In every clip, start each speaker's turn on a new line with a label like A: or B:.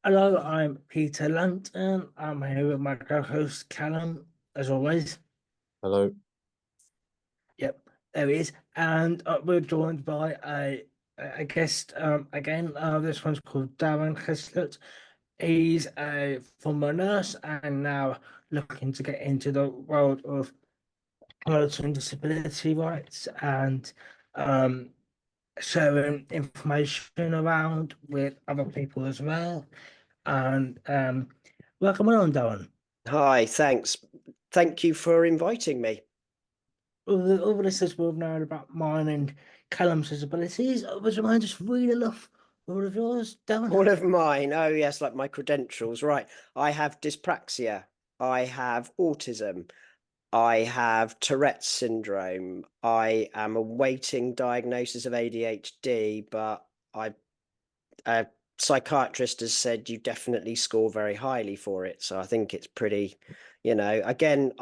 A: Hello, I'm Peter Lambton. I'm here with my co-host Callum, as always.
B: Hello.
A: Yep, there he is. And we're joined by a guest again. This one's called Darren Hiscutt. He's a former nurse and now looking to get into the world of promoting disability rights and um, sharing information around with other people as well. And welcome on, Darren.
C: Hi, thanks. Thank you for inviting me.
A: All this is we've known about mine and Callum's disabilities. Was mine just read enough all of yours, Darren?
C: All of mine. Oh, yes, like my credentials. Right. I have dyspraxia. I have autism. I have Tourette's syndrome. I am awaiting diagnosis of ADHD, but a psychiatrist has said you definitely score very highly for it. So I think it's pretty, again,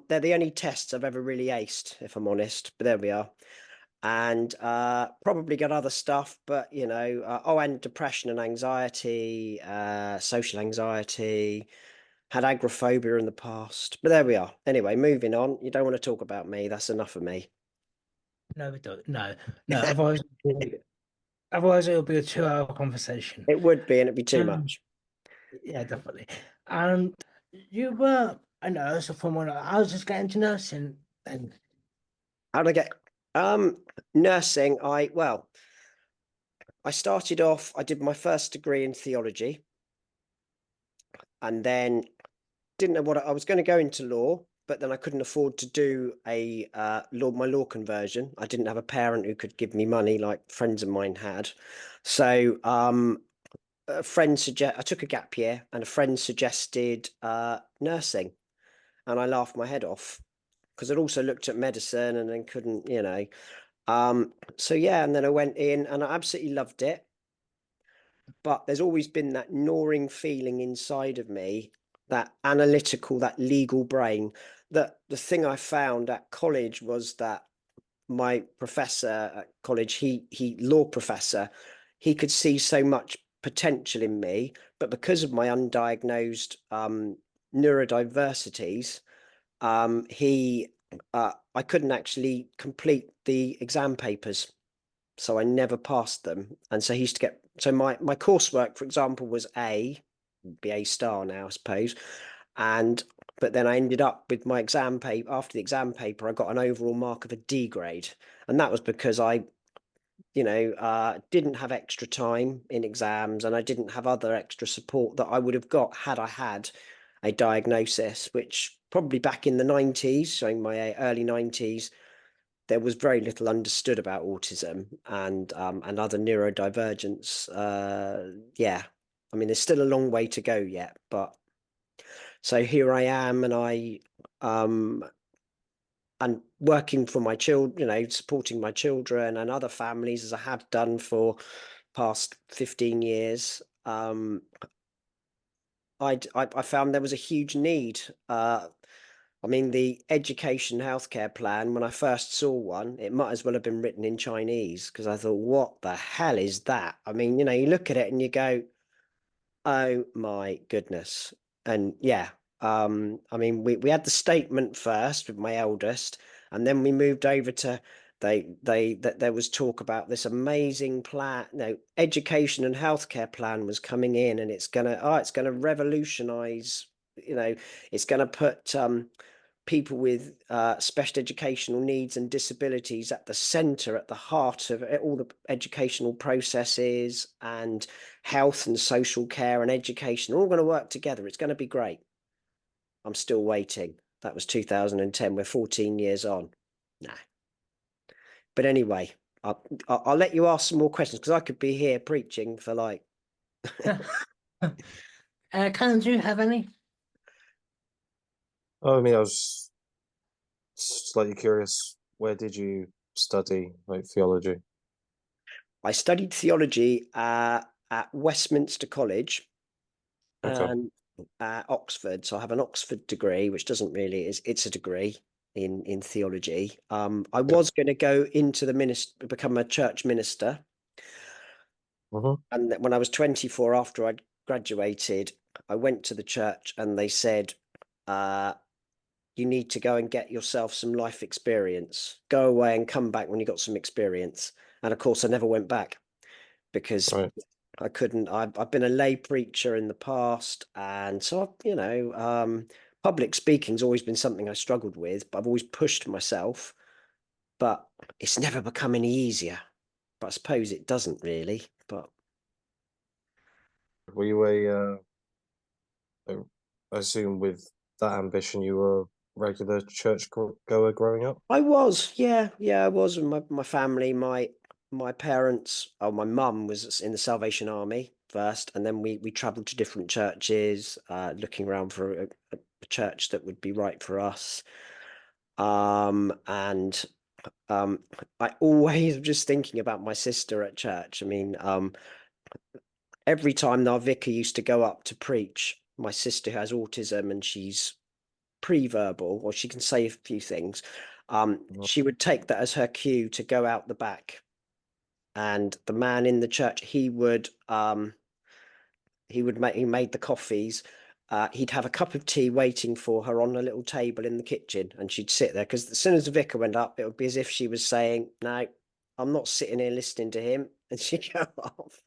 C: they're the only tests I've ever really aced, if I'm honest. But there we are. And probably got other stuff, but and depression and anxiety, social anxiety, had agoraphobia in the past, but there we are. Anyway, moving on. You don't want to talk about me. That's enough of me.
A: No, we don't. No, no. Otherwise it'll be a 2 hour conversation.
C: It would be, and it'd be too
A: Um,
C: much.
A: yeah, definitely. And you were a nurse from when I was just getting to nursing, and
C: How'd I get nursing? I started off, I did my first degree in theology, and then didn't know what I was going to go into law, but then I couldn't afford to do my law conversion. I didn't have a parent who could give me money like friends of mine had. So I took a gap year, and a friend suggested nursing, and I laughed my head off because I'd also looked at medicine and then couldn't. So yeah, and then I went in and I absolutely loved it. But there's always been that gnawing feeling inside of me, that analytical, that legal brain. That the thing I found at college was that my professor at college, he law professor, he could see so much potential in me, but because of my undiagnosed neurodiversities, he I couldn't actually complete the exam papers, so I never passed them. And so he used to get my coursework, for example, was be A star now, I suppose. And but then I ended up with my exam paper. After the exam paper, I got an overall mark of a D grade, and that was because I didn't have extra time in exams, and I didn't have other extra support that I would have got had I had a diagnosis, which probably back in the 90s, showing my early 90s, there was very little understood about autism and other neurodivergence. Yeah, I mean, there's still a long way to go yet, but so here I am, um and working for my children, supporting my children and other families as I have done for past 15 years. I found there was a huge need. I mean, the education healthcare plan, when I first saw one, it might as well have been written in Chinese because I thought, what the hell is that? I mean, you look at it and you go, oh my goodness. And yeah, I mean, we had the statement first with my eldest, and then we moved over to that there was talk about this amazing plan. No, education and healthcare plan was coming in, and it's gonna revolutionize. It's gonna put people with special educational needs and disabilities at the center, at the heart of all the educational processes, and health and social care and education are all going to work together. It's going to be great. I'm still waiting. That was 2010. We're 14 years on. Nah. But anyway, I'll let you ask some more questions because I could be here preaching for like.
A: Callum, do you have any?
B: Oh, I mean, I was slightly curious. Where did you study like theology?
C: I studied theology at Westminster College
B: Okay.
C: and Oxford. So I have an Oxford degree, which doesn't really is it's a degree in theology. I
B: Yeah.
C: was going to go into the become a church minister,
B: Hmm.
C: and when I was 24, after I'd graduated, I went to the church and they said, you need to go and get yourself some life experience. Go away and come back when you got some experience. And of course, I never went back because
B: Right.
C: I couldn't. I've been a lay preacher in the past, and so public speaking's always been something I struggled with. But I've always pushed myself, but it's never become any easier. But I suppose it doesn't really. But
B: Were you I assume with that ambition, you were a regular goer growing up?
C: I was, yeah, I was. And my family, my parents, oh, my mum was in the Salvation Army first, and then we travelled to different churches, looking around for a church that would be right for us. And I always was just thinking about my sister at church. I mean, every time our vicar used to go up to preach, my sister has autism and she's pre-verbal, or she can say a few things. She would take that as her cue to go out the back, and the man in the church, he made the coffees. He'd have a cup of tea waiting for her on a little table in the kitchen, and she'd sit there because as soon as the vicar went up, it would be as if she was saying, "No, I'm not sitting here listening to him," and she'd go off.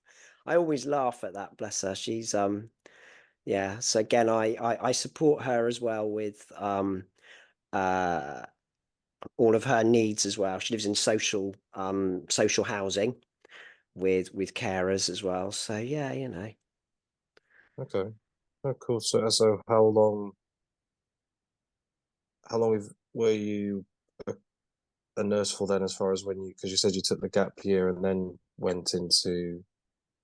C: I always laugh at that. Bless her. She's yeah. So again, I support her as well with uh all of her needs as well. She lives in social housing with carers as well. So yeah, you know.
B: Okay. Oh, cool. So how long were you a nurse for then, as far as when because you said you took the gap year and then went into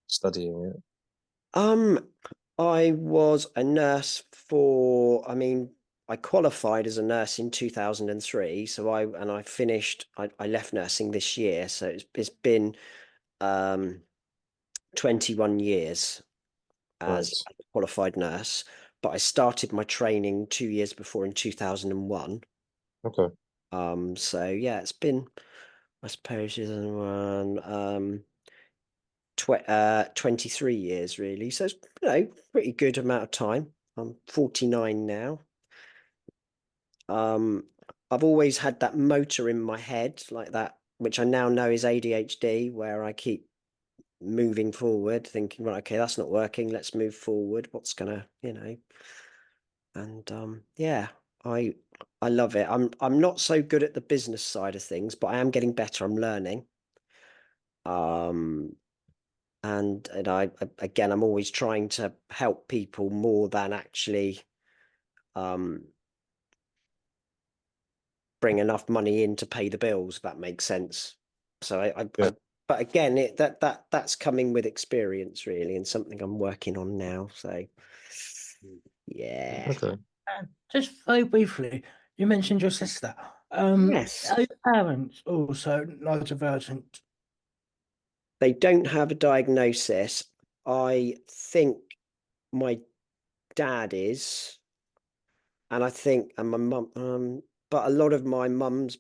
B: studying it?
C: Um, I was a nurse for, I mean, I qualified as a nurse in 2003. So I finished, I left nursing this year. So it's been um 21 years
B: Right.
C: as a qualified nurse, but I started my training 2 years before in 2001.
B: Okay.
C: So yeah, it's been, I suppose, 2001, 23 years really. So it's, pretty good amount of time. I'm 49 now. Um, I've always had that motor in my head like that, which I now know is ADHD, where I keep moving forward, thinking, right, okay, that's not working. Let's move forward. What's gonna, and yeah, I I love it. I'm not so good at the business side of things, but I am getting better. I'm learning. Um, and again, I'm always trying to help people more than actually um bring enough money in to pay the bills, if that makes sense. So
B: Yeah.
C: but again, that's coming with experience really, and something I'm working on now. So yeah.
B: Okay.
A: And just very briefly, you mentioned your sister.
C: Yes.
A: Are your parents also neurodivergent?
C: They don't have a diagnosis. I think my dad is, and I think, and my mum, but a lot of my mum's,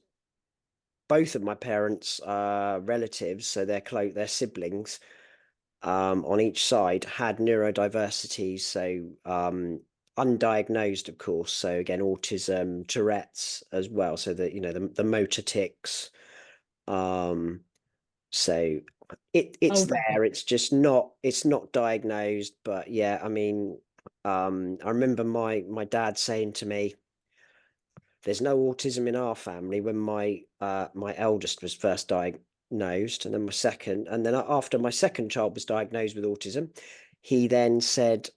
C: both of my parents are relatives, so they're siblings, on each side had neurodiversity, so undiagnosed, of course. So again, autism, Tourette's as well. So that the motor tics. Um, so it's
A: Oh,
C: there. It's not diagnosed, but yeah, I mean, I remember my dad saying to me, "There's no autism in our family." When my eldest was first diagnosed, and then after my second child was diagnosed with autism, he then said,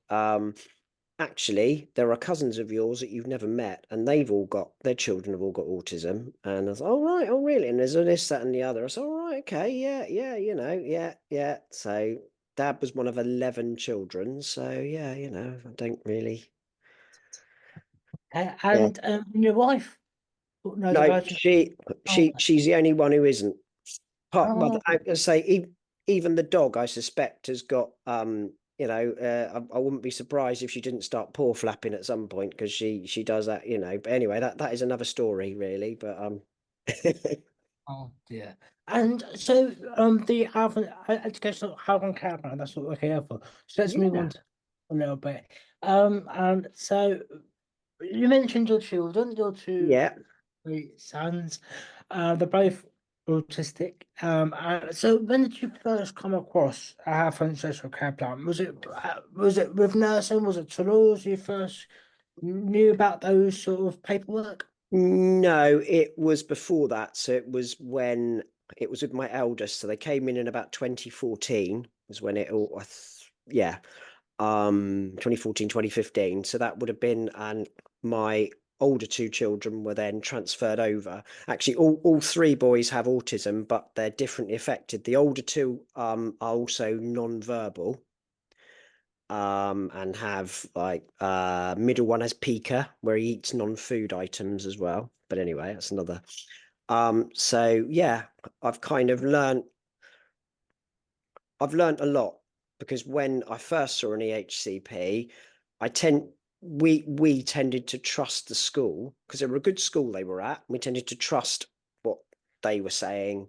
C: "Actually, there are cousins of yours that you've never met, and their children have all got autism." And I was, "Oh right, oh really?" And there's this, that, and the other. I said, "All right, okay, yeah, yeah, yeah, yeah." So dad was one of 11 children, so yeah, I don't really. Yeah.
A: and your wife
C: No,
A: neurodivergent?
C: she
A: Oh,
C: she she's the only one who isn't. Well,
A: oh,
C: I say even the dog, I suspect, has got I wouldn't be surprised if she didn't start paw flapping at some point because she does that, But anyway, that is another story, really. But
A: oh dear. And so, the Alvin educational Alvin Cabinet, that's what we're here for. So let's move on
C: yeah,
A: to a little bit. And so you mentioned your children, your two
C: Yeah.
A: sons. They're both autistic. So when did you first come across a health and social care plan? Was it with nursing? Was it Toulouse you first knew about those sort of paperwork?
C: No, it was before that. So it was when it was with my eldest. So they came in about 2014 was when it all, yeah, 2014, 2015. So that would have been, and my older two children were then transferred over. Actually, all three boys have autism, but they're differently affected. The older two are also non-verbal. And have like middle one has pica where he eats non-food items as well. But anyway, that's another. So yeah, I've kind of I've learned a lot because when I first saw an EHCP, I tend we tended to trust the school because they were a good school they were at. We tended to trust what they were saying,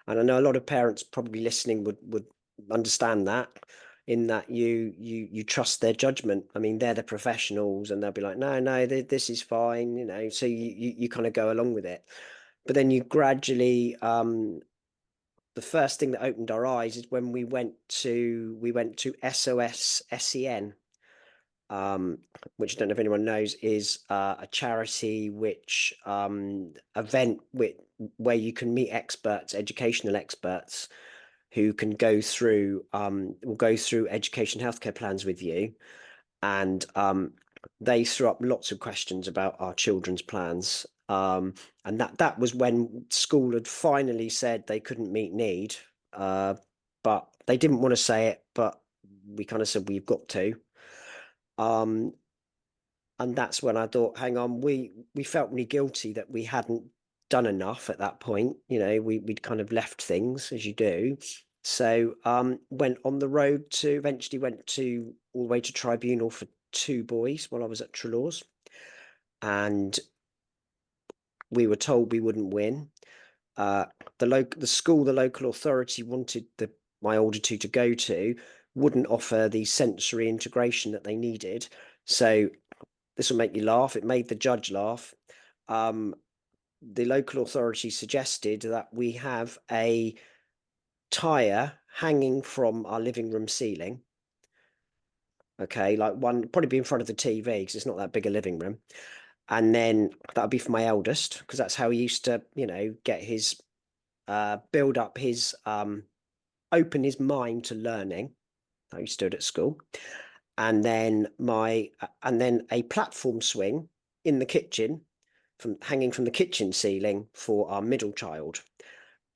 C: and I know a lot of parents probably listening would understand that. In that you trust their judgment. I mean, they're the professionals, and they'll be like, no, this is fine, you know. So you kind of go along with it, but then you gradually the first thing that opened our eyes is when we went to SOS SEN, which I don't know if anyone knows is a charity which event where you can meet experts, educational experts who can will go through education healthcare plans with you, and they threw up lots of questions about our children's plans. And that was when school had finally said they couldn't meet need, but they didn't want to say it, but we kind of said we've got to. Um, and that's when I thought, hang on, we felt really guilty that we hadn't done enough at that point. You know, we'd kind of left things as you do. So went on the road to eventually went to all the way to tribunal for two boys while I was at Trelaws, and we were told we wouldn't win. The school the local authority wanted my older two to go to wouldn't offer the sensory integration that they needed. So this will make you laugh. It made the judge laugh. The local authority suggested that we have a tire hanging from our living room ceiling. Okay, like one probably be in front of the TV because it's not that big a living room. And then that would be for my eldest because that's how he used to, you know, get his build up his open his mind to learning. How he stood at school. And then a platform swing in the kitchen hanging from the kitchen ceiling for our middle child.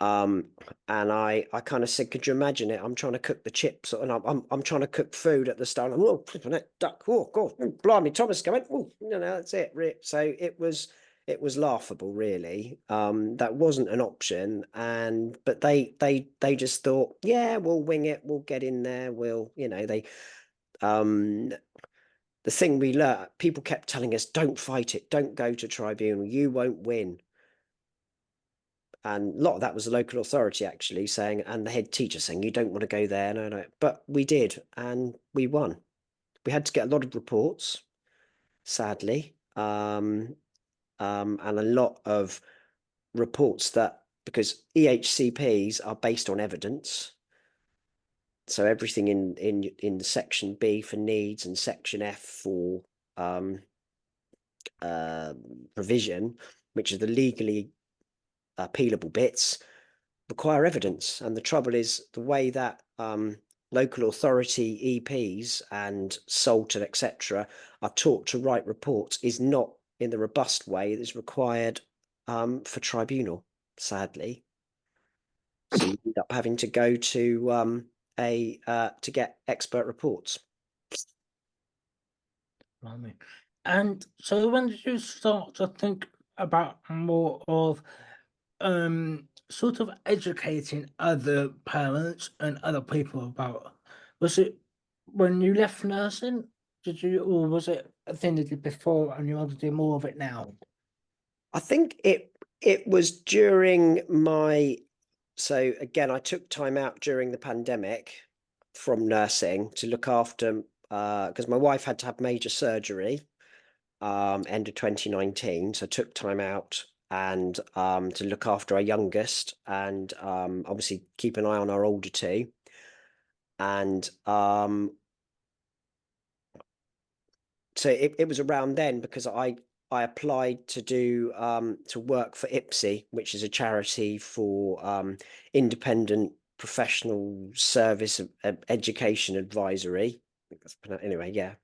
C: Um, and I kind of said, could you imagine it? I'm trying to cook the chips, and I'm trying to cook food at the start. Oh, flipping it, duck! Oh, God, blimey, Thomas coming! Oh, no, that's it. So it was laughable, really. That wasn't an option, but they just thought, yeah, we'll wing it, we'll get in there, we'll, you know, the thing we learned, people kept telling us, don't fight it, don't go to tribunal, you won't win. And a lot of that was the local authority actually saying, and the head teacher saying, you don't want to go there, no. But we did, and we won. We had to get a lot of reports, sadly, and a lot of reports because EHCPs are based on evidence. So everything in section B for needs and section F for provision, which are the legally appealable bits, require evidence. And the trouble is the way that local authority EPs and SALT and etc. are taught to write reports is not in the robust way that is required for tribunal, sadly. So you end up having to go to to get expert reports.
A: And so when did you start to think about more of sort of educating other parents and other people about, was it when you left nursing, or was it a thing that you did before and you want to do more of it now?
C: I think it was during so again, I took time out during the pandemic from nursing to look after because my wife had to have major surgery end of 2019, so I took time out and to look after our youngest and obviously keep an eye on our older two. And so it was around then because I applied to do to work for IPSI, which is a charity for independent professional service education advisory. Anyway, yeah.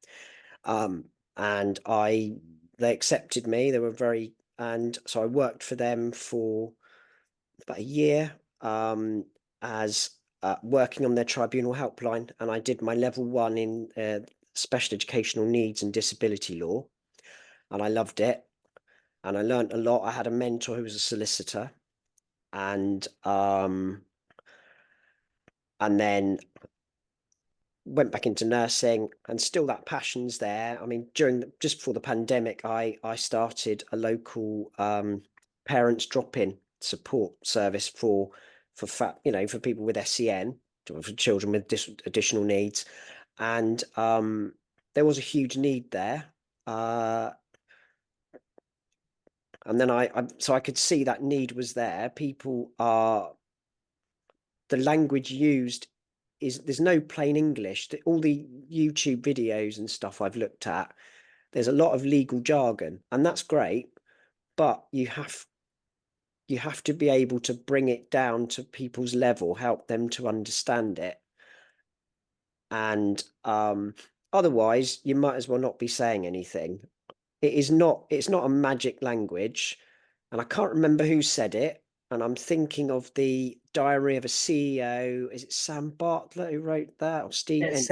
C: And they accepted me. They were very, and so I worked for them for about a year as working on their tribunal helpline, and I did my level 1 in special educational needs and disability law, and I loved it, and I learned a lot. I had a mentor who was a solicitor, and then went back into nursing, and still that passion's there. I mean, just before the pandemic, I started a local parents drop-in support service for for people with SEN, for children with additional needs, and there was a huge need there. And then so I could see that need was there. People are the language used there's no plain English. All the YouTube videos and stuff I've looked at, there's a lot of legal jargon, and that's great, but you have to be able to bring it down to people's level, help them to understand it. And otherwise you might as well not be saying anything. It's not a magic language, and I can't remember who said it. And I'm thinking of the Diary of a CEO. Is it Sam Bartlett who wrote that, or Steve?
A: It's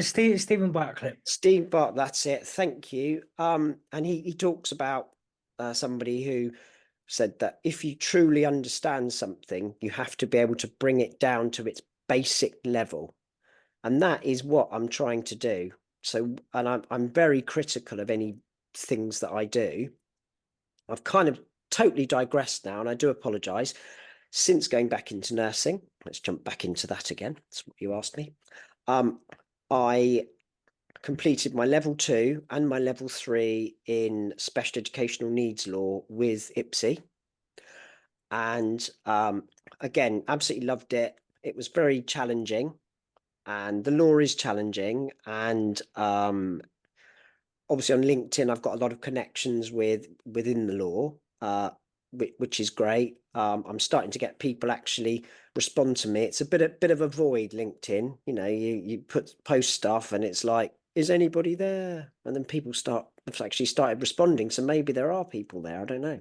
A: Stephen Bartlett.
C: Steve Bartlett, that's it. Thank you. And he talks about somebody who said that if you truly understand something, you have to be able to bring it down to its basic level, and that is what I'm trying to do. So, and I'm very critical of any things that I do. I've kind of totally digressed now, and I do apologise. Since going back into nursing, let's jump back into that again. That's what you asked me. I completed my level 2 and my level 3 in special educational needs law with IPSI. And again, absolutely loved it. It was very challenging, and the law is challenging. And obviously on LinkedIn, I've got a lot of connections within the law, which is great. I'm starting to get people actually respond to me. It's a bit of a void, LinkedIn. You know, you post stuff and it's like, is anybody there? And then people have actually started responding. So maybe there are people there. I don't know.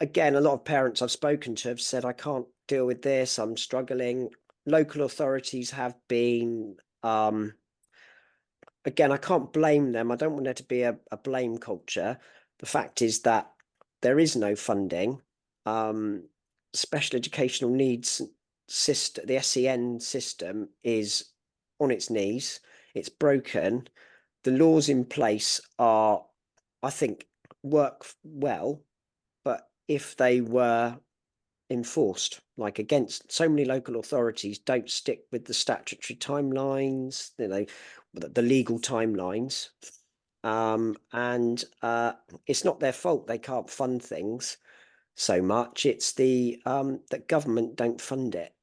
C: Again, a lot of parents I've spoken to have said, I can't deal with this. I'm struggling. Local authorities have been, again, I can't blame them. I don't want there to be a blame culture. The fact is that there is no funding. Special educational needs system, the SEN system, is on its knees. It's broken. The laws in place are, I think, work well, but if they were enforced, like against so many local authorities don't stick with the statutory timelines, the legal timelines, and it's not their fault they can't fund things so much. It's that government don't fund it.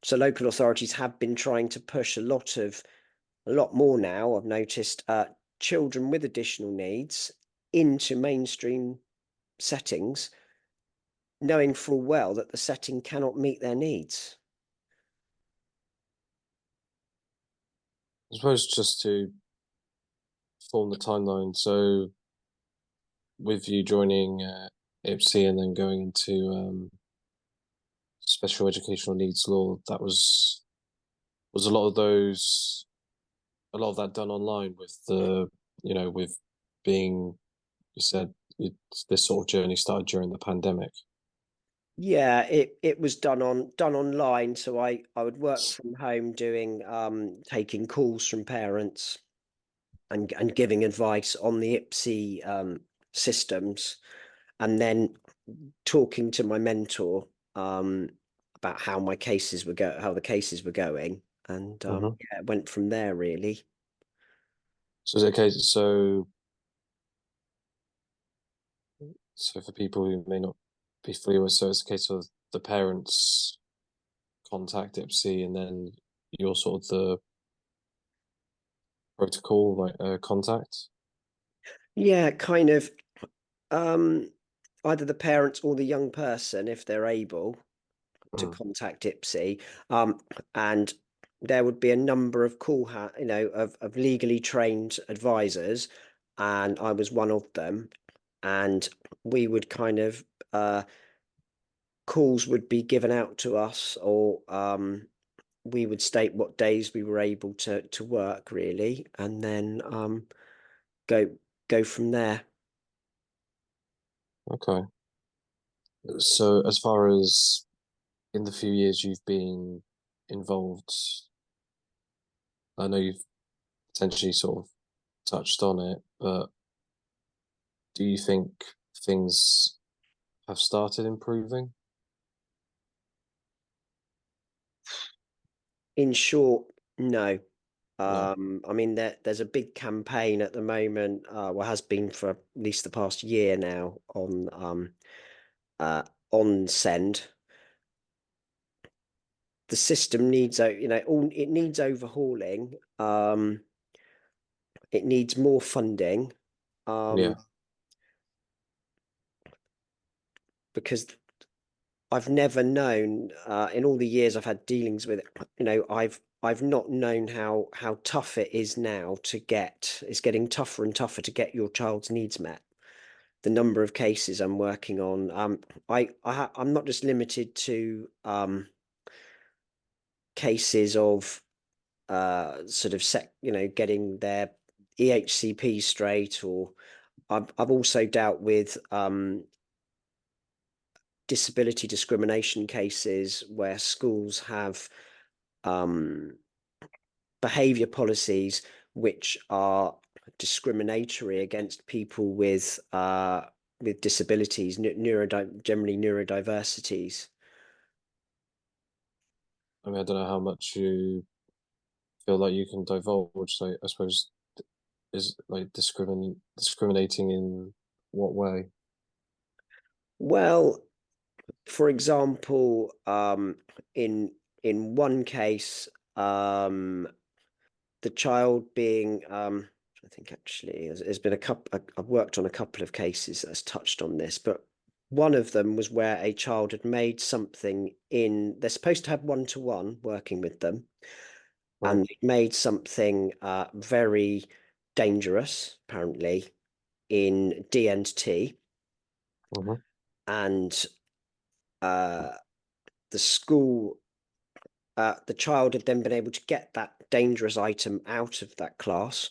C: So local authorities have been trying to push a lot more now. I've noticed children with additional needs into mainstream settings, knowing full well that the setting cannot meet their needs.
B: I suppose just to form the timeline. So, with you joining IPSI and then going into special educational needs law, that was a lot of that done online with with being, you said this sort of journey started during the pandemic.
C: Yeah, it was done online. So I would work from home doing taking calls from parents and giving advice on the IPSI systems. And then talking to my mentor about how my cases were how the cases were going, and
B: Mhm.
C: yeah, it went from there really.
B: So is it a case, so for people who may not be fully aware, so it's a case of the parents contact IPSI and then you're sort of the protocol, like contact?
C: Yeah, kind of. Either the parents or the young person, if they're able, to
B: Mm.
C: contact IPSI, and there would be a number of of legally trained advisors, and I was one of them, and we would kind of calls would be given out to us, or we would state what days we were able to work really, and then go go from there.
B: Okay. So as far as in the few years you've been involved, I know you've potentially sort of touched on it, but do you think things have started improving?
C: In short, no.
B: No.
C: I mean, there's a big campaign at the moment, well, has been for at least the past year now on send. The system needs, all it needs overhauling. It needs more funding,
B: Yeah.
C: because I've never known, in all the years I've had dealings with it, I've not known how tough it is now to get. It's getting tougher and tougher to get your child's needs met. The number of cases I'm working on, I'm not just limited to cases of sort of getting their EHCP straight, or I've also dealt with disability discrimination cases where schools have um, behavior policies which are discriminatory against people with disabilities, generally neurodiversities.
B: I mean, I don't know how much you feel like you can divulge. Like, I suppose is like discriminating in what way?
C: Well, for example, in one case, the child being, I think actually there's been a couple. I've worked on a couple of cases that's touched on this, but one of them was where a child had made something in. They're supposed to have one-to-one working with them,
B: Right.
C: and they made something very dangerous, apparently, in D&T,
B: Hmm.
C: and uh, the school, the child had then been able to get that dangerous item out of that class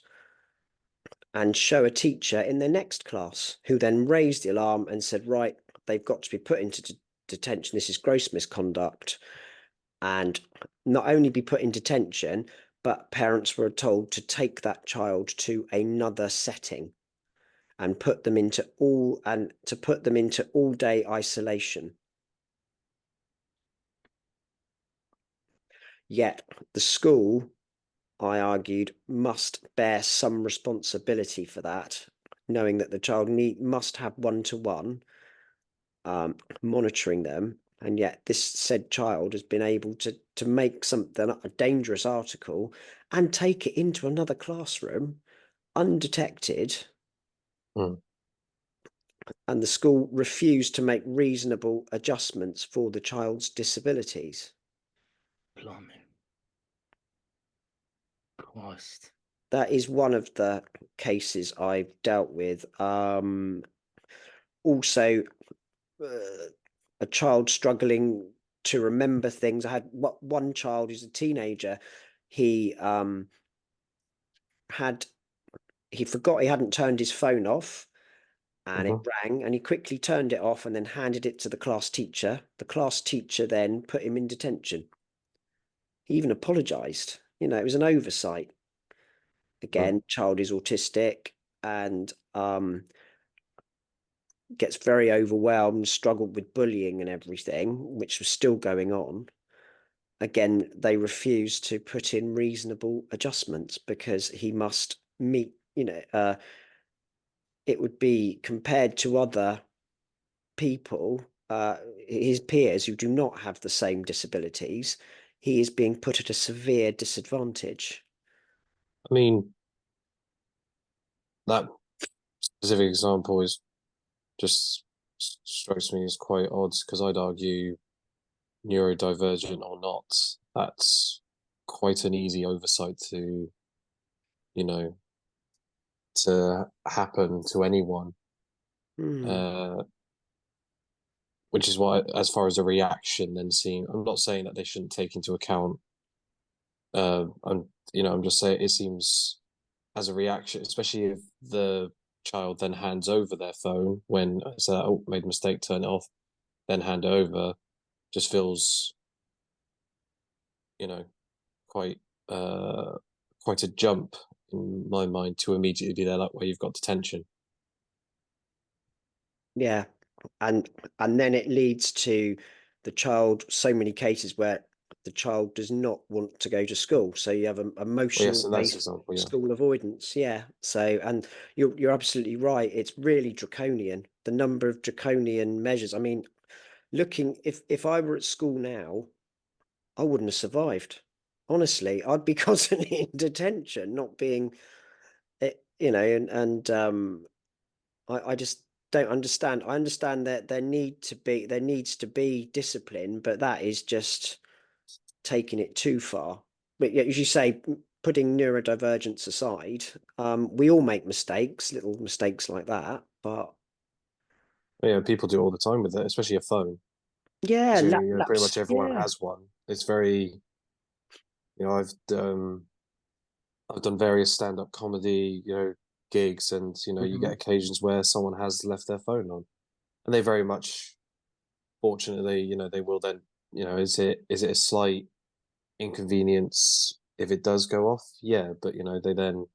C: and show a teacher in their next class, who then raised the alarm and said, right, they've got to be put into detention. This is gross misconduct. And not only be put in detention, but parents were told to take that child to another setting and put them into all day isolation. Yet the school, I argued, must bear some responsibility for that, knowing that the child must have one-to-one monitoring them, and yet this said child has been able to make something, a dangerous article, and take it into another classroom undetected,
B: Mm.
C: and the school refused to make reasonable adjustments for the child's disabilities.
A: Blimey. Christ.
C: That is one of the cases I've dealt with. Also, a child struggling to remember things. I had one child who's a teenager. He had he forgot he hadn't turned his phone off, and it
B: Hmm.
C: rang, and he quickly turned it off and then handed it to the class teacher. The class teacher then put him in detention. He even apologized. It was an oversight.
B: Mm.
C: Again, child is autistic, and gets very overwhelmed, struggled with bullying and everything, which was still going on, again, they refuse to put in reasonable adjustments because he must meet, it would be compared to other people, his peers who do not have the same disabilities, he is being put at a severe disadvantage.
B: I mean, that specific example is just strikes me as quite odd because I'd argue neurodivergent or not, that's quite an easy oversight to, you know, to happen to anyone.
C: Hmm.
B: Which is why, as far as a reaction, then seeing, I'm not saying that they shouldn't take into account. I'm just saying it seems as a reaction, especially if the child then hands over their phone when I say, oh, made a mistake, turn it off, then hand it over, just feels, you know, quite uh quite a jump in my mind to immediately be there like, well, you've got detention.
C: Yeah, and then it leads to the child, so many cases where the child does not want to go to school, so you have an
B: Well, yes,
C: emotional
B: and that's
C: based
B: example, yeah.
C: school avoidance. Yeah, so, and you're absolutely right, it's really draconian, the number of draconian measures. I mean, looking, if I were at school now, I wouldn't have survived. Honestly, I'd be constantly in detention, not being and I just don't understand. I understand that there needs to be discipline, but that is just taking it too far. But yeah, as you say, putting neurodivergence aside, we all make mistakes, little mistakes like that. But
B: Yeah, people do it all the time with it, especially a phone.
C: yeah,
B: Because pretty much
C: laps.
B: everyone
C: Yeah.
B: has one. It's very, I've done various stand-up comedy, gigs, and you get
C: Mhm.
B: occasions where someone has left their phone on, and they very much, fortunately, they will then, is it a slight inconvenience if it does go off? Yeah, but they then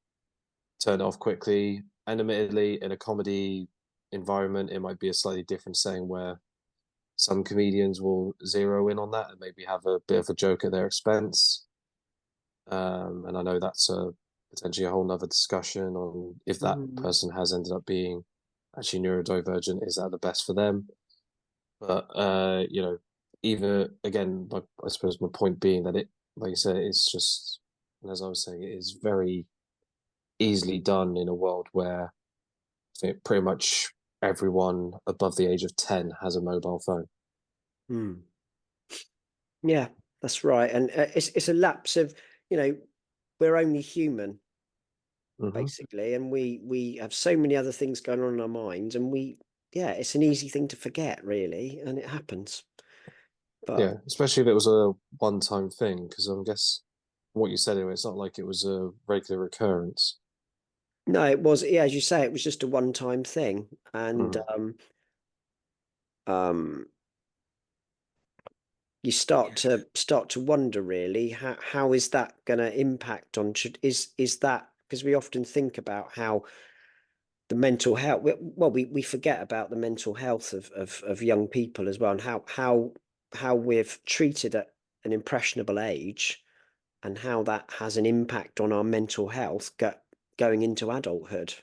B: turn it off quickly. And admittedly, in a comedy environment, it might be a slightly different saying where some comedians will zero in on that and maybe have a bit of a joke at their expense. And I know that's potentially a whole nother discussion on if that
C: Mhm.
B: person has ended up being actually neurodivergent, is that the best for them? But either again, I suppose my point being that it, like you said, it's just, and as I was saying, it is very easily done in a world where I think pretty much everyone above the age of 10 has a mobile phone.
C: Hmm. Yeah, that's right. And it's a lapse of, you know, we're only human
B: Hmm.
C: basically, and we have so many other things going on in our minds, and yeah, it's an easy thing to forget, really, and it happens. But
B: Yeah, especially if it was a one-time thing, because I guess what you said anyway, it's not like it was a regular occurrence.
C: no, it was, yeah, as you say, it was just a one-time thing, and
B: Hmm.
C: um, you start to wonder, really, how is that going to impact on should is that because we often think about how the mental health, well, we forget about the mental health of young people as well, and how we've treated at an impressionable age, and how that has an impact on our mental health going into adulthood.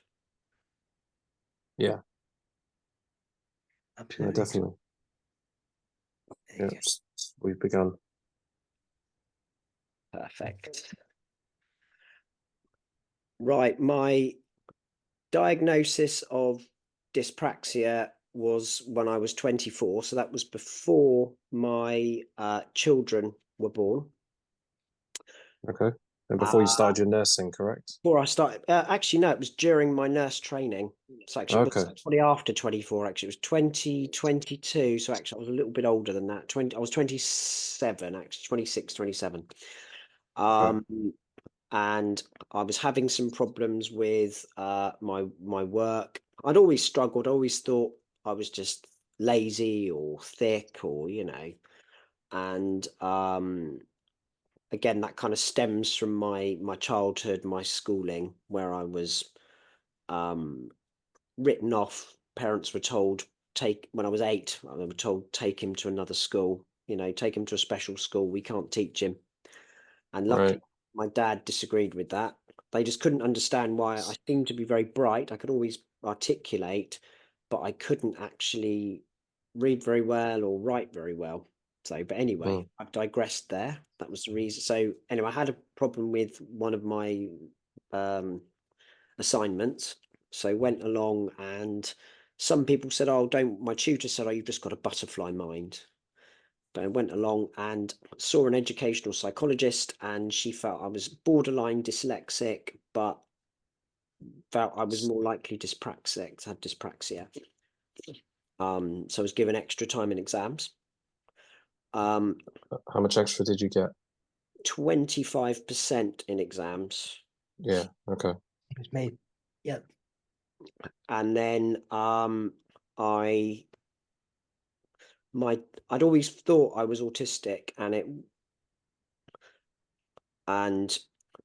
B: Yeah, no,
A: Absolutely.
B: definitely.
A: There you
B: Yeah,
A: go.
B: we've begun.
C: Perfect. Right, my diagnosis of dyspraxia was when I was 24, so that was before my children were born.
B: Okay. And before you
C: Uh,
B: started your nursing, correct?
C: Before I started, actually, no, it was during my nurse training. So actually, it was
B: Okay.
C: probably after 24. Actually, it was 2022. So actually, I was a little bit older than that. 20, I was 27, actually, 26, 27.
B: Okay.
C: Um, and I was having some problems with my work. I'd always struggled. I always thought I was just lazy or thick, or and again, that kind of stems from my childhood, my schooling, where I was um, written off parents were told, when I was 8, I were told, take him to another school, take him to a special school. We can't teach him. And luckily,
B: Right.
C: my dad disagreed with that. They just couldn't understand why I seemed to be very bright. I could always articulate, but I couldn't actually read very well or write very well. So, but anyway,
B: Mm.
C: I've digressed there. That was the reason. So anyway, I had a problem with one of my assignments. So went along, and some people said, "Oh, don't." My tutor said, "Oh, you've just got a butterfly mind." But I went along and saw an educational psychologist, and she felt I was borderline dyslexic, but felt I was more likely dyspraxic, had dyspraxia. So I was given extra time in exams.
B: How much extra did you get?
C: 25% in exams.
B: Yeah. Okay.
A: It's me. Yep.
C: And then I'd always thought I was autistic, and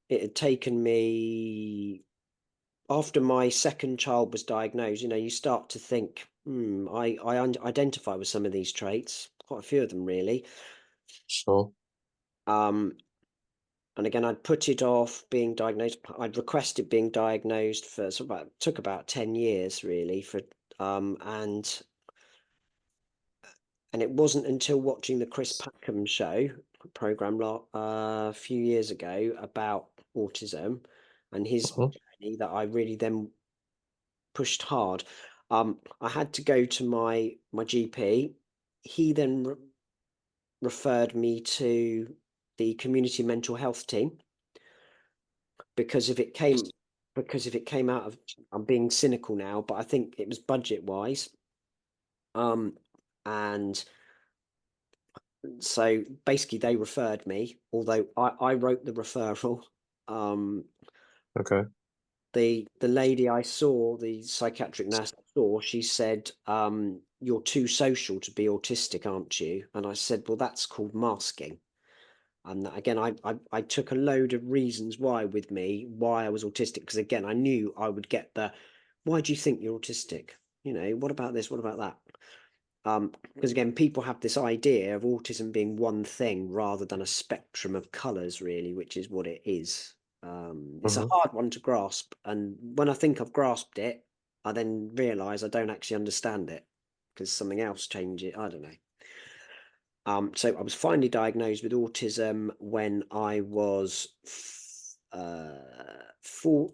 C: it had taken me, after my second child was diagnosed, you start to think, I identify with some of these traits, quite a few of them really.
B: Sure.
C: And again, I'd put it off being diagnosed. I'd requested being diagnosed for took about 10 years really and it wasn't until watching the Chris Packham show program a few years ago about autism and his
B: Mhm.
C: journey that I really then pushed hard. I had to go to my GP. He then referred me to the community mental health team because if it came out of, I'm being cynical now, but I think it was budget wise. And so basically they referred me, although I wrote the referral.
B: Okay.
C: The lady I saw, the psychiatric nurse I saw, she said, "You're too social to be autistic, aren't you?" And I said, "Well, that's called masking." And again, I took a load of reasons why I was autistic, because again, I knew I would get why do you think you're autistic? What about this? What about that? Because again, people have this idea of autism being one thing rather than a spectrum of colours, really, which is what it is. It's a
B: Hmm.
C: hard one to grasp, and when I think I've grasped it, I then realise I don't actually understand it because something else changed it. I don't know. So I was finally diagnosed with autism when I was 4.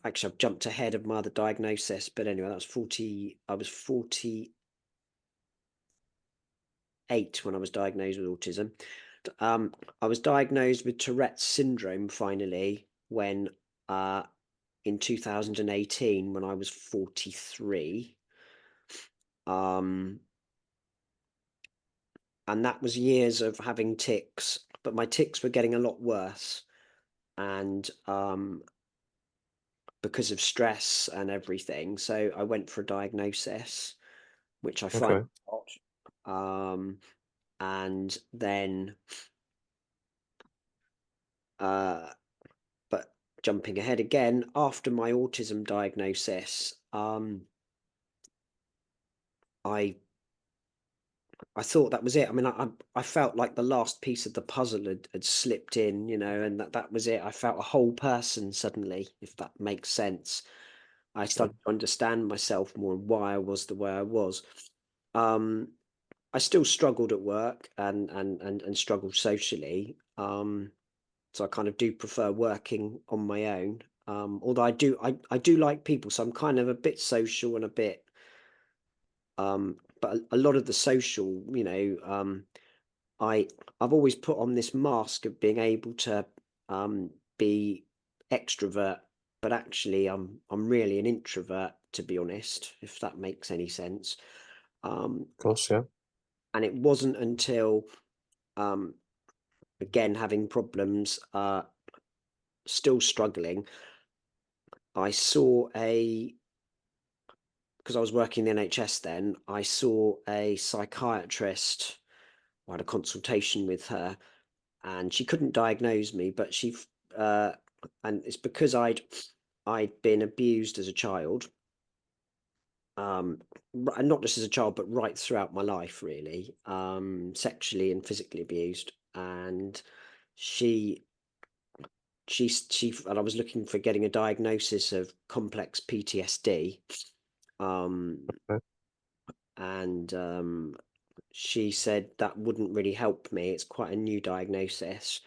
C: I've jumped ahead of my other diagnosis, but anyway, that was 40. I was 48 when I was diagnosed with autism. I was diagnosed with Tourette's syndrome finally when in 2018 when I was 43. And that was years of having tics, but my tics were getting a lot worse. And because of stress and everything. So I went for a diagnosis, which I finally
B: Okay.
C: got. And then, but jumping ahead again, after my autism diagnosis, I thought that was it. I mean, I felt like the last piece of the puzzle had slipped in, and that was it. I felt a whole person suddenly, if that makes sense. I started to understand myself more and why I was the way I was. I still struggled at work and struggled socially. So I kind of do prefer working on my own. Although I do like people, so I'm kind of a bit social and a bit but a lot of the social, I've always put on this mask of being able to be extrovert, but actually I'm really an introvert, to be honest, if that makes any sense.
B: Of course, yeah.
C: And it wasn't until again having problems, still struggling, I saw because I was working in the NHS then, I saw a psychiatrist. I had a consultation with her, and she couldn't diagnose me, but and it's because I'd been abused as a child, and not just as a child, but right throughout my life, really, sexually and physically abused. And she and I was looking for getting a diagnosis of complex PTSD.
B: Okay.
C: And she said that wouldn't really help me. It's quite a new diagnosis.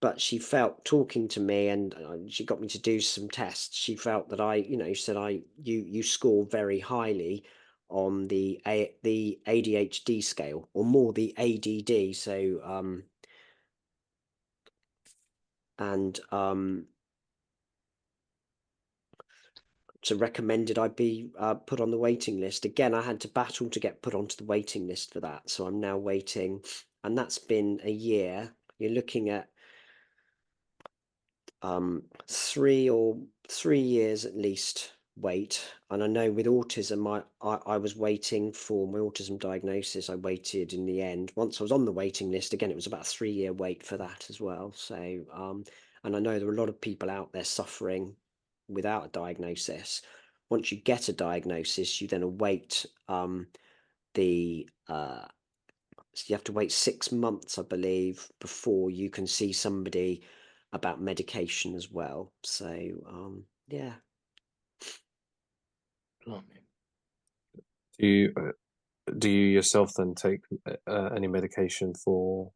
C: But she felt, talking to me, and she got me to do some tests. She felt that said you score very highly on the ADHD scale, or more the ADD. So and so recommended I be put on the waiting list. Again, I had to battle to get put onto the waiting list for that. So I'm now waiting, and that's been a year. You're looking at 3 years at least wait. And I know with autism, I was waiting for my autism diagnosis. I waited in the end. Once I was on the waiting list, again, it was about a 3-year wait for that as well. So, and I know there are a lot of people out there suffering without a diagnosis. Once you get a diagnosis, you then await the so you have to wait 6 months, I believe, before you can see somebody about medication as well. So, yeah.
B: Do you yourself then take any medication for?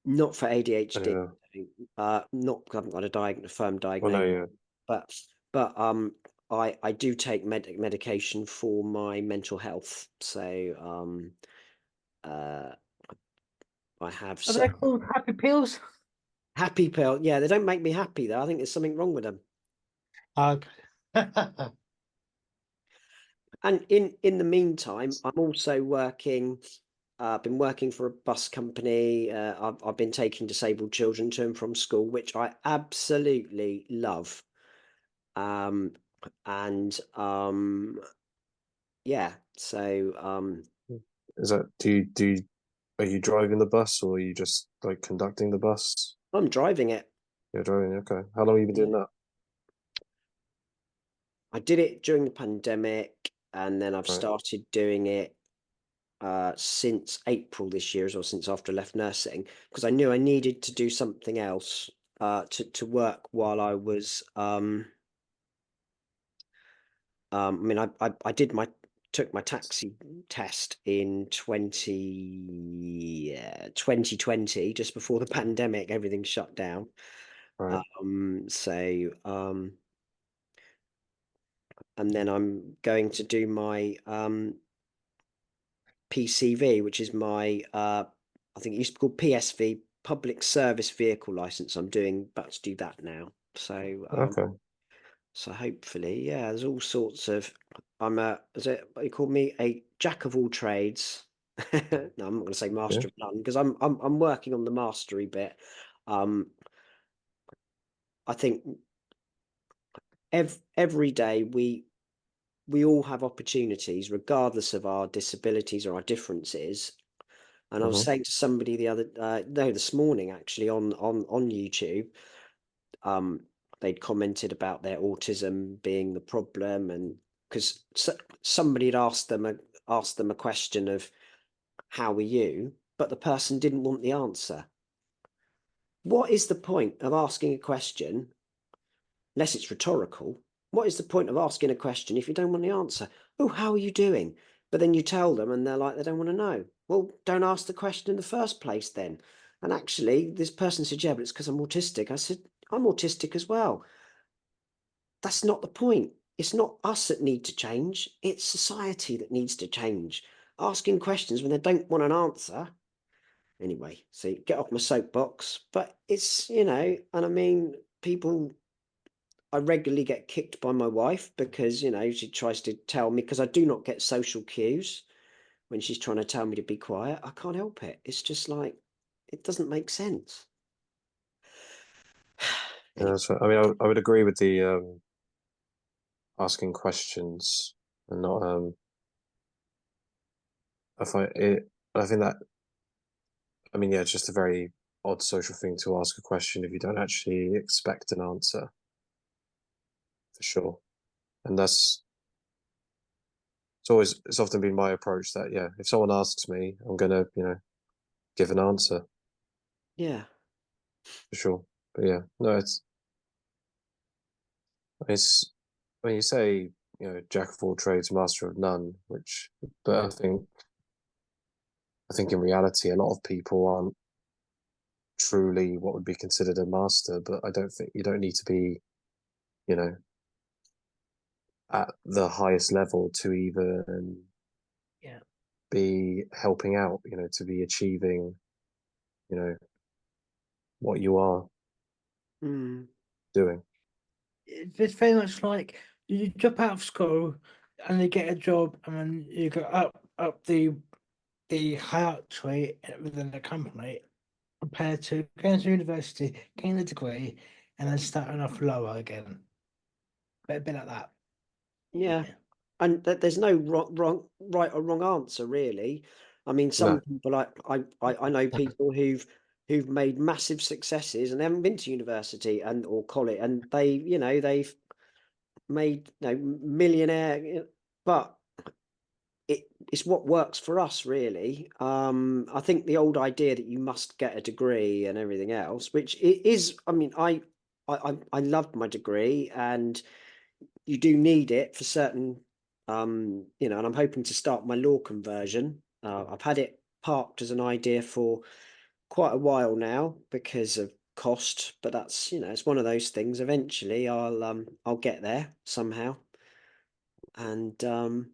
C: Not for ADHD. Not, I haven't got a firm
B: Well, no,
C: diagnosis,
B: yeah.
C: but I do take medication for my mental health. So, uh, I have
A: Are they called happy pills?
C: happy pill. Yeah, they don't make me happy though. I think there's something wrong with them.
A: Okay.
C: And in the meantime, I'm also working. I've been working for a bus company. I've been taking disabled children to and from school, which I absolutely love. Um, and yeah, so
B: Is that are you driving the bus, or are you just like conducting the bus?
C: I'm driving it.
B: You're driving. Okay. How long have you been
C: Yeah.
B: doing that?
C: I did it during the pandemic, and then I've
B: Right.
C: started doing it since April this year, or since after I left nursing, because I knew I needed to do something else to work while I was I mean, I did my took my taxi test in 2020, just before the pandemic. Everything shut down.
B: Right.
C: So and then I'm going to do my PCV, which is my I think it used to be called PSV, Public Service Vehicle License. I'm about to do that now.
B: Okay.
C: So hopefully, yeah, there's all sorts of. Is it what you call me, a jack of all trades? No, I'm not going to say
B: Yeah.
C: master of none, because I'm working on the mastery bit. Um, I think every day we all have opportunities, regardless of our disabilities or our differences. And I was
B: Mm-hmm.
C: saying to somebody no, this morning actually on YouTube, um, they'd commented about their autism being the problem, and because somebody had asked them a question of how are you, but the person didn't want the answer. What is the point of asking a question, unless it's rhetorical? What is the point of asking a question if you don't want the answer? Oh, how are you doing? But then you tell them and they're like, they don't want to know. Well, don't ask the question in the first place then. And actually, this person said, yeah, but it's because I'm autistic. I said, I'm autistic as well. That's not the point. It's not us that need to change. It's society that needs to change. Asking questions when they don't want an answer. Anyway, so get off my soapbox. But it's, and I mean, people, I regularly get kicked by my wife because, she tries to tell me, because I do not get social cues when she's trying to tell me to be quiet. I can't help it. It's just like, it doesn't make sense.
B: Yeah.
C: Anyway,
B: So I mean, I would agree with the asking questions and not I think that, I mean, yeah, it's just a very odd social thing to ask a question if you don't actually expect an answer, for sure. And it's often been my approach that, yeah, if someone asks me, I'm gonna, give an answer
C: Yeah.
B: for sure. But yeah, no, it's when you say, jack of all trades, master of none, but I think in reality, a lot of people aren't truly what would be considered a master, but I don't think you don't need to be, you know, at the highest level to even
A: Yeah.
B: be helping out, to be achieving, you know, what you are
C: Mm.
B: doing.
A: It's very much like you drop out of school and you get a job, and then you go up the hierarchy within the company, compared to going to university, getting a degree, and then starting off lower again. But a bit like that.
C: Yeah.
A: Yeah.
C: And there's no right or wrong answer, really. I mean, some
B: No,
C: people, I know people who've made massive successes and haven't been to university and or college, and they've made, millionaire, but it's what works for us, really. I think the old idea that you must get a degree and everything else, which it is, I mean, I loved my degree, and you do need it for certain, and I'm hoping to start my law conversion. I've had it parked as an idea for quite a while now because of cost, but that's, it's one of those things. Eventually, I'll get there somehow, and
B: so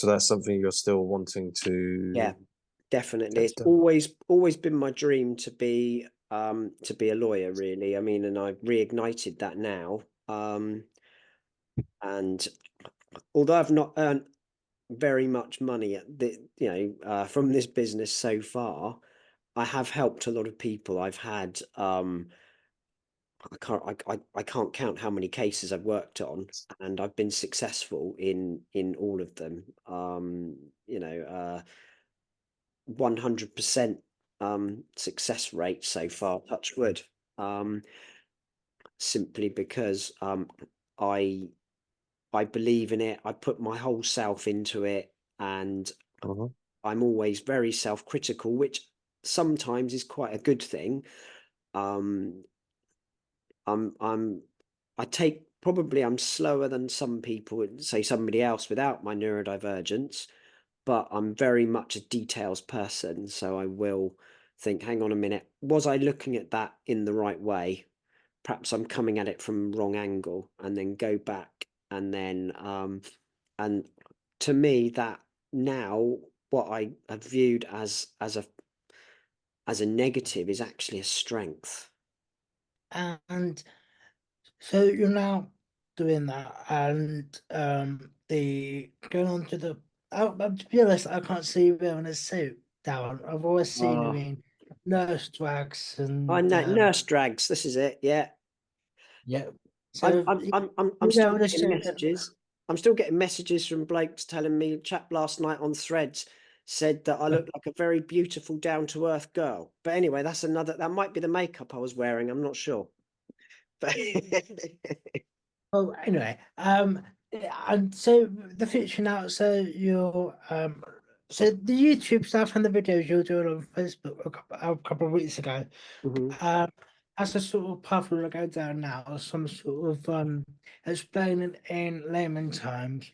B: that's something you're still wanting
C: yeah,
B: to
C: definitely.
B: get
C: It's
B: done.
C: always been my dream to be a lawyer, really. I mean, and I've reignited that now. And although I've not earned very much money at from this business so far, I have helped a lot of people. I've had I can't count how many cases I've worked on, and I've been successful in all of them. 100% success rate so far, touch wood. Um, Simply because I I believe in it. I put my whole self into it, and
B: Mhm.
C: I'm always very self-critical, which sometimes is quite a good thing. Um, I'm I take probably I'm slower than some people would say somebody else without my neurodivergence, but I'm very much a details person. So I will think, hang on a minute, was I looking at that in the right way? Perhaps I'm coming at it from wrong angle, and then go back, and to me that now what I have viewed as a negative is actually a strength.
A: And so you're now doing that, and the going on to the. To be honest, I can't see you wearing a suit, Darren. I've always seen you
C: Oh,
A: in nurse drags
C: I
A: and
C: know nurse drags. This is it. Yeah,
A: yeah.
C: I'm
A: So
C: I'm I'm I'm I'm
A: you
C: still
A: wearing a
C: getting
A: suit.
C: messages. I'm still getting messages from blokes telling me. A chap last night on Threads said that I look like a very beautiful, down to earth girl. But anyway, that might be the makeup I was wearing. I'm not sure. But
A: Well, anyway, and so the future now. So the YouTube stuff and the videos you were doing on Facebook a couple of weeks ago.
C: Mhm.
A: Um, as a sort of path we're going down now, some sort of explaining in layman terms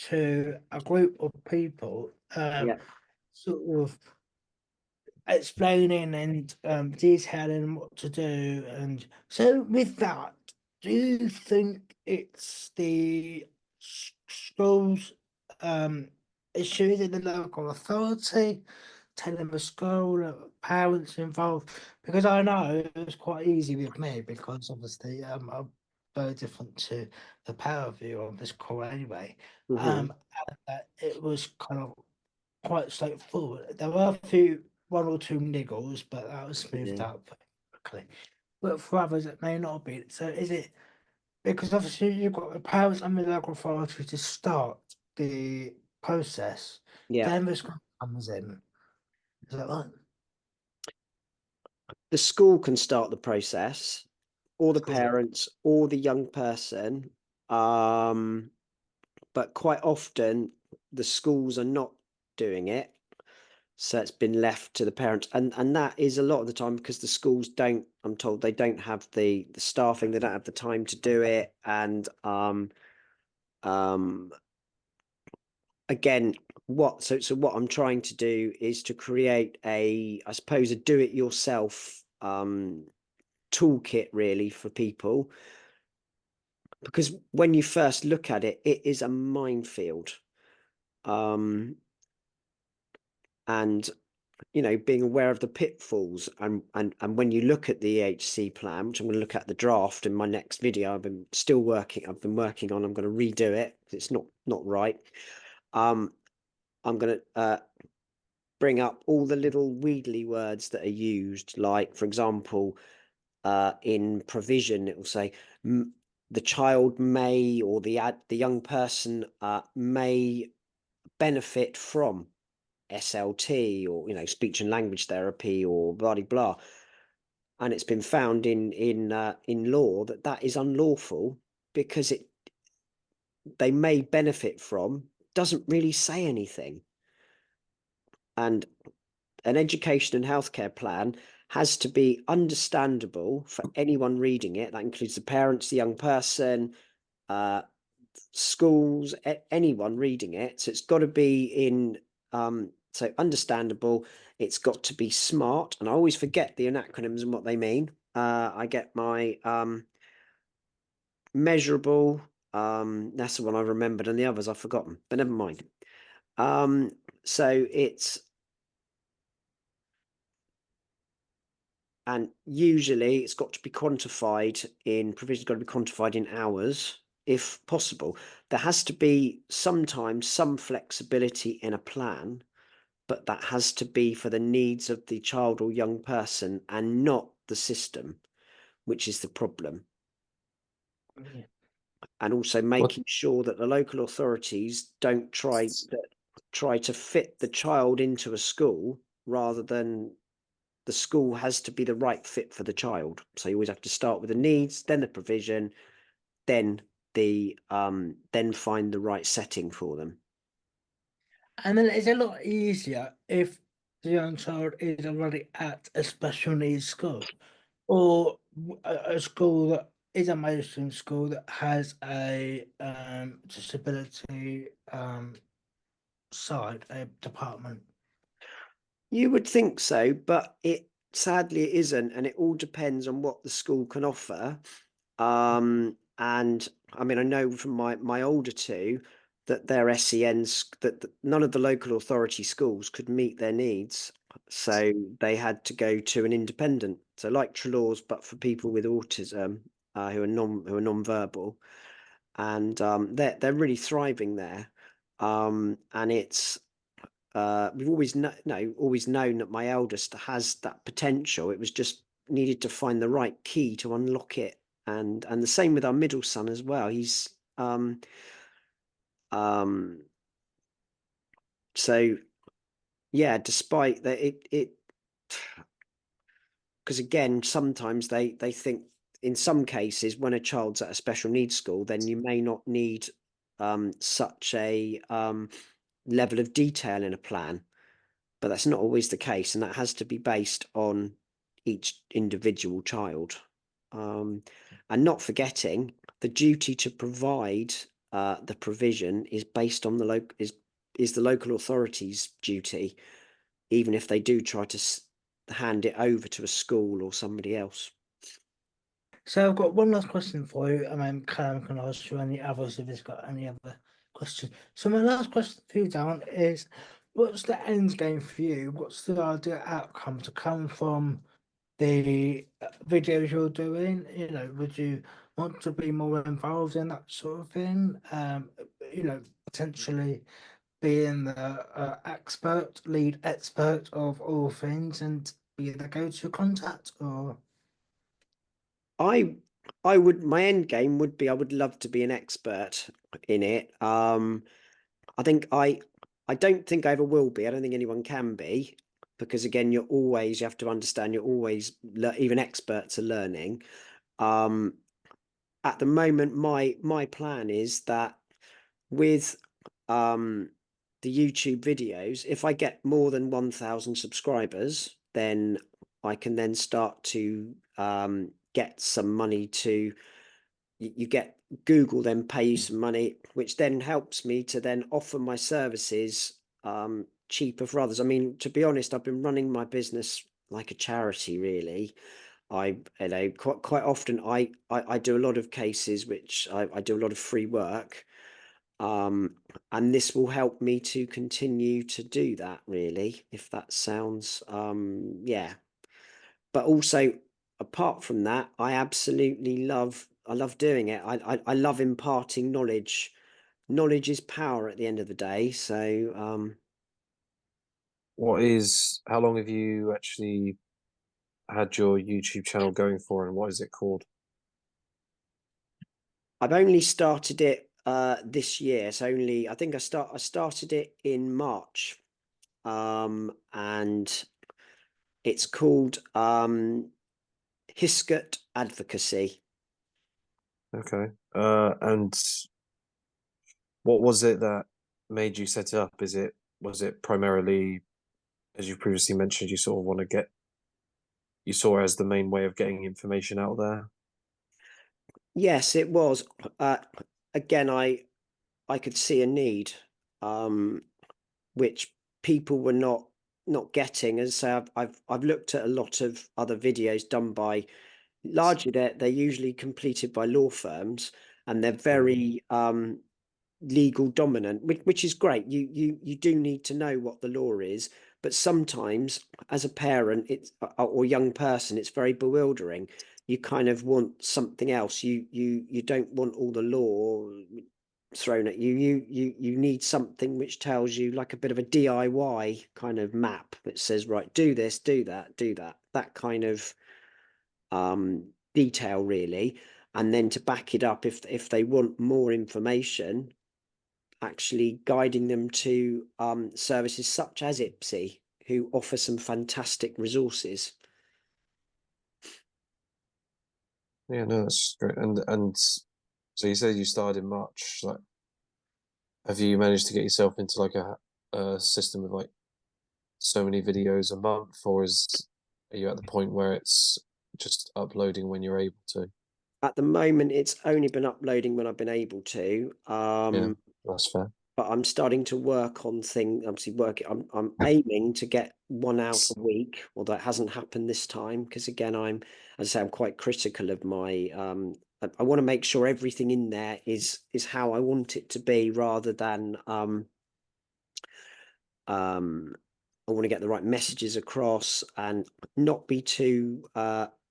A: to a group of people,
C: Yeah,
A: sort of explaining and detailing what to do. And so, with that, do you think it's the school's issues in the local authority, telling the school, parents involved? Because I know it was quite easy with me because obviously I'm very different to the power view of this call anyway.
C: hmm,
A: And that it was kind of quite straightforward. There were one or two niggles, but that was smoothed
C: yeah,
A: out pretty quickly. But for others, it may not be. So is it because obviously you've got the powers and the local authority to start the process,
C: yeah.
A: then the school comes in. Is that right?
C: The school can start the process, or the
A: Cool.
C: parents, or the young person. But quite often the schools are not doing it. So it's been left to the parents, and that is a lot of the time because the schools don't. I'm told they don't have the staffing, they don't have the time to do it, and again, so what I'm trying to do is to create I suppose, a do-it-yourself toolkit really for people, because when you first look at it, it is a minefield, and being aware of the pitfalls, and when you look at the EHC plan, which I'm going to look at the draft in my next video, I've been working on. I'm going to redo it. It's not right. I'm going to bring up all the little wheedly words that are used, like, for example, in provision, it will say the child may, or the young person may benefit from SLT, or speech and language therapy, or blah blah blah. And it's been found in law that is unlawful, because they may benefit from doesn't really say anything. And an education and healthcare plan has to be understandable for anyone reading it. That includes the parents, the young person, schools, anyone reading it. So it's got to be in so understandable. It's got to be smart, and I always forget the acronyms and what they mean. I get my measurable. That's the one I remembered, and the others I've forgotten. But never mind. So it's, and usually it's got to be quantified in provision's got to be quantified in hours, if possible. There has to be sometimes some flexibility in a plan, but that has to be for the needs of the child or young person and not the system, which is the problem.
A: Yeah.
C: And also making sure that the local authorities don't try to fit the child into a school, rather than the school has to be the right fit for the child. So you always have to start with the needs, then the provision, then then find the right setting for them.
A: And then it's a lot easier if the young child is already at a special needs school, or a school that is a mainstream school that has a disability side, a department.
C: You would think so, but sadly it isn't, and it all depends on what the school can offer. And I mean, I know from my older two that their SENs, that none of the local authority schools could meet their needs, so they had to go to an independent. So like Trelawn's, but for people with autism, who are non-verbal, and they're really thriving there. And it's we've always known that my eldest has that potential. It was just needed to find the right key to unlock it, and the same with our middle son as well. He's so yeah, despite that, it because again, sometimes they think, in some cases, when a child's at a special needs school, then you may not need such a level of detail in a plan. But that's not always the case, and that has to be based on each individual child. And not forgetting, the duty to provide the provision is based on the local authority's duty, even if they do try to hand it over to a school or somebody else.
A: So I've got one last question for you, and then Callum can ask you any others if he's got any other questions. So my last question for you, Darren, is what's the end game for you? What's the ideal outcome to come from the videos you're doing? Would you want to be more involved in that sort of thing? Potentially being the lead expert of all things and be the go-to contact, or
C: I my end game would be, I would love to be an expert in it. I think I don't think I ever will be. I don't think anyone can be, because again, you have to understand, you're always, even experts are learning. at the moment, my plan is that with the YouTube videos, if I get more than 1,000 subscribers, then I can then start to get some money to you get Google then pay you some money, which then helps me to then offer my services cheaper for others. I mean, to be honest, I've been running my business like a charity, really. Quite often I do a lot of cases which I do a lot of free work. And this will help me to continue to do that, really, if that sounds yeah. But also, apart from that, I love doing it. I love imparting knowledge. Knowledge is power at the end of the day. So
B: How long have you actually had your YouTube channel going for, and what is it called?
C: I've only started it this year. It's only I think I started it in March. And it's called Hiscutt Advocacy.
B: Okay. And what was it that made you set it up? Was it primarily, as you previously mentioned, you sort of want to you saw it as the main way of getting information out there?
C: Yes, it was. Uh, Again, I could see a need, um, which people were not getting. As I say, I've looked at a lot of other videos done by largely they're usually completed by law firms, and they're very legal dominant, which is great. You do need to know what the law is, but sometimes as a parent, it's or young person, it's very bewildering. You kind of want something else. You don't want all the law thrown at you. You need something which tells you like a bit of a DIY kind of map that says, right, do this, do that, do that. That kind of detail really. And then to back it up, if they want more information, actually guiding them to services such as IPSI, who offer some fantastic resources.
B: Yeah, no, that's great. And so you said you started in March. Like, have you managed to get yourself into like a system of like so many videos a month, or are you at the point where it's just uploading when you're able to?
C: At the moment, it's only been uploading when I've been able to.
B: Yeah, that's fair.
C: But I'm starting to work on things. Obviously, I'm aiming to get one out a week, although it hasn't happened this time because again, as I say, I'm quite critical of my. I want to make sure everything in there is how I want it to be, rather than I want to get the right messages across and not be too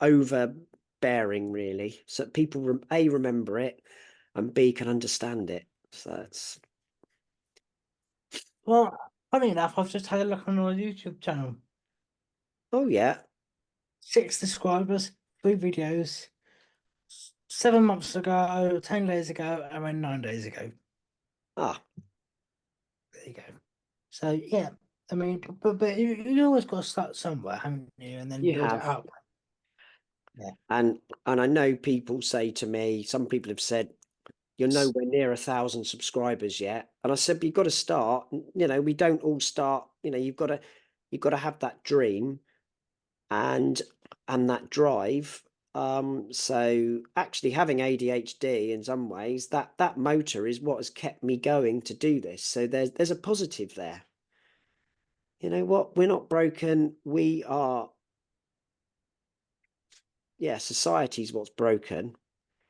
C: overbearing, really, so that people A remember it and B can understand it. So it's
A: Well, funny enough, I've just had a look on our YouTube channel.
C: oh yeah.
A: 6 subscribers, 3 videos, 7 months ago, 10 days ago, and then 9 days ago.
C: Ah,
A: There you go. So yeah, I mean, but you always got to start somewhere, haven't you? And then
C: you
A: build it
C: have.
A: up. Yeah.
C: And I know people say to me, some people have said, you're nowhere near 1,000 subscribers yet. And I said, but you've got to start. You know, we don't all start, you've got to have that dream and that drive. So actually having ADHD in some ways, that motor is what has kept me going to do this. So there's a positive there. You know what? We're not broken. We are, yeah, society's what's broken,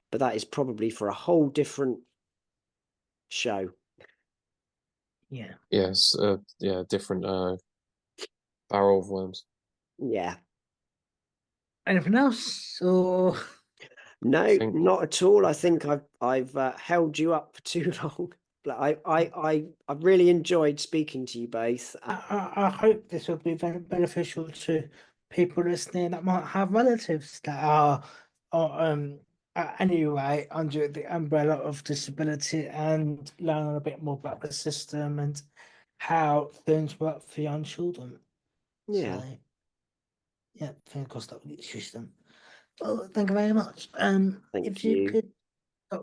C: but that is probably for a whole different show.
A: Yeah.
B: Yes, yeah, different barrel of worms.
C: Yeah.
A: Anything else? Or
B: I
C: No,
B: think
C: not at all. I think I've held you up for too long. But I've really enjoyed speaking to you both.
A: I hope this will be very beneficial to people listening that might have relatives that are anyway under the umbrella of disability and learn a bit more about the system and how things work for young children.
C: Yeah.
A: So yeah, fingers crossed that will get the system. Well, thank you very much.
C: Thank
A: If you
C: you.
A: could